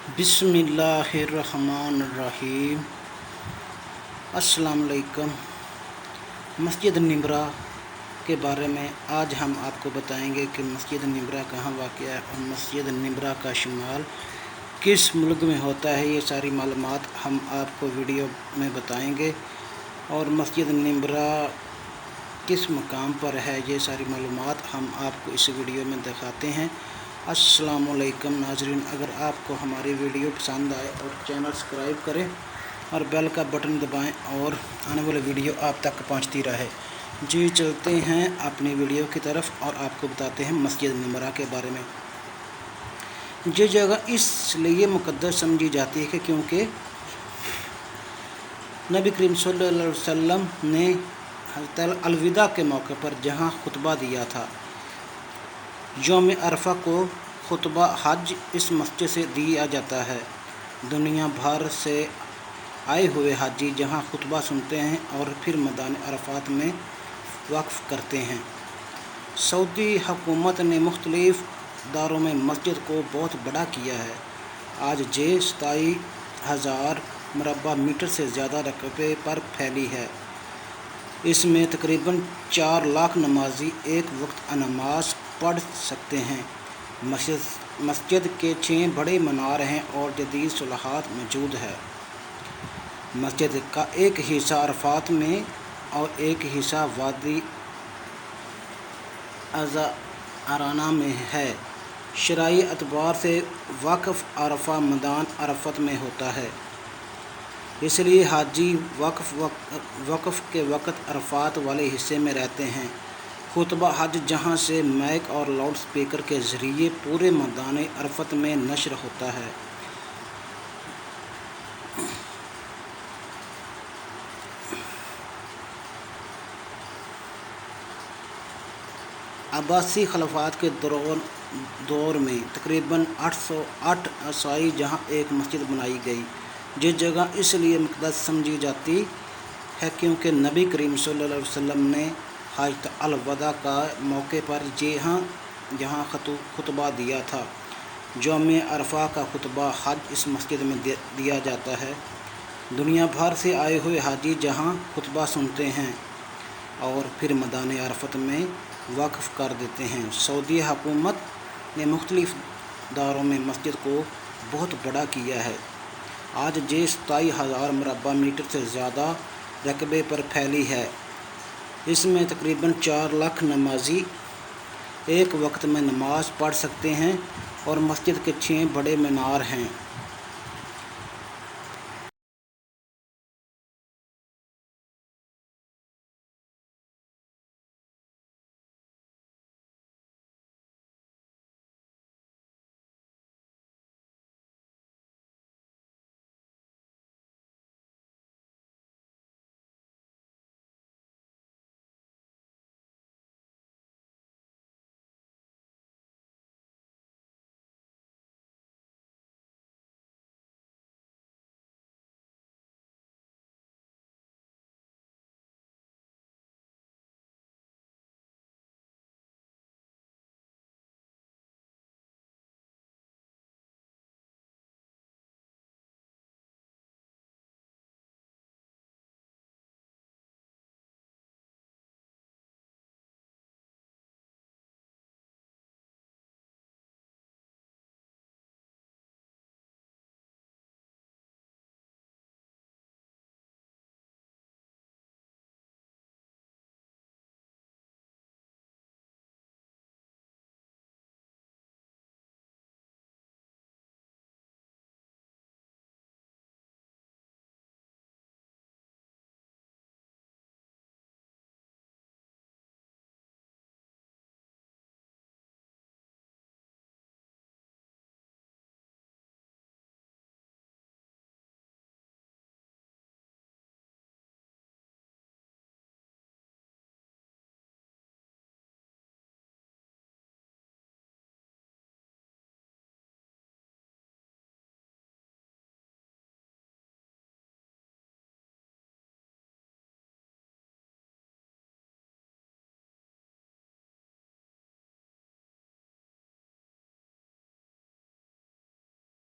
बिस्मिल्लाहिर्रहमानिर्रहीम। अस्सलाम वालेकुम। मस्जिद निम्रा के बारे में आज हम आपको बताएंगे कि मस्जिद निम्रा कहाँ वाक़या है और मस्जिद निम्रा का शुमार किस मुल्क में होता है। ये सारी मालूमात हम आपको वीडियो में बताएंगे और मस्जिद निम्रा किस मकाम पर है, ये सारी मालूमात हम आपको इस वीडियो में दिखाते हैं। अस्सलाम वालेकुम नाज़रीन, अगर आपको हमारी वीडियो पसंद आए और चैनल सब्सक्राइब करें और बेल का बटन दबाएं और आने वाली वीडियो आप तक पहुंचती रहे। जी चलते हैं अपनी वीडियो की तरफ और आपको बताते हैं मस्जिद निम्रा के बारे में। ये जगह इसलिए मुक़द्दस समझी जाती है कि क्योंकि नबी करीम सल्लल्लाहु अलैहि वसल्लम ने हज़रत अलविदा के मौके पर जहाँ खुतबा दिया था, यौम अरफा को खुतबा हज इस मस्जिद से दिया जाता है। दुनिया भर से आए हुए हाजी जहां खुतबा सुनते हैं और फिर मैदान अरफात में वक्फ़ करते हैं। सऊदी हुकूमत ने मुख्तलिफ़ दारों में मस्जिद को बहुत बड़ा किया है। आज ये 27,000 मुरबा मीटर से ज़्यादा रकबे पर फैली है। इसमें तकरीबन 4 लाख नमाजी एक वक्त नमाज पढ़ सकते हैं। मस्जिद के 6 बड़े मीनार हैं और जदीद सहूलत मौजूद है। मस्जिद का एक हिस्सा अरफात में और एक हिस्सा वादी अज़ाराना में है। शरई एतबार से वक्फ़ अरफा मैदान अरफत में होता है, इसलिए हाजी वक्फ़ के वक़्त अरफात वाले हिस्से में रहते हैं। खुतबा हज जहां से माइक और लाउड स्पीकर के ज़रिए पूरे मैदान अरफत में नशर होता है। अब्बासी खिलाफत के दौर में तकरीबन 808 ईसाई जहां एक मस्जिद बनाई गई। ये जगह इसलिए मुक़द्दस समझी जाती है क्योंकि नबी करीम सल्लल्लाहु अलैहि वसल्लम ने हज़रत अलविदा का मौके पर जहाँ खुतबा दिया था। यौम अरफा का खुतबा हज इस मस्जिद में दिया जाता है। दुनिया भर से आए हुए हाजी जहाँ खुतबा सुनते हैं और फिर मैदान अरफत में वक्फ़ कर देते हैं। सऊदी हुकूमत ने मुख्तलिफ़ दारों में मस्जिद को बहुत बड़ा किया है। आज ये 27,000 मुरबा मीटर से ज़्यादा रकबे पर फैली है। इसमें तकरीबन 4 लाख नमाजी एक वक्त में नमाज पढ़ सकते हैं और मस्जिद के 6 बड़े मीनार हैं।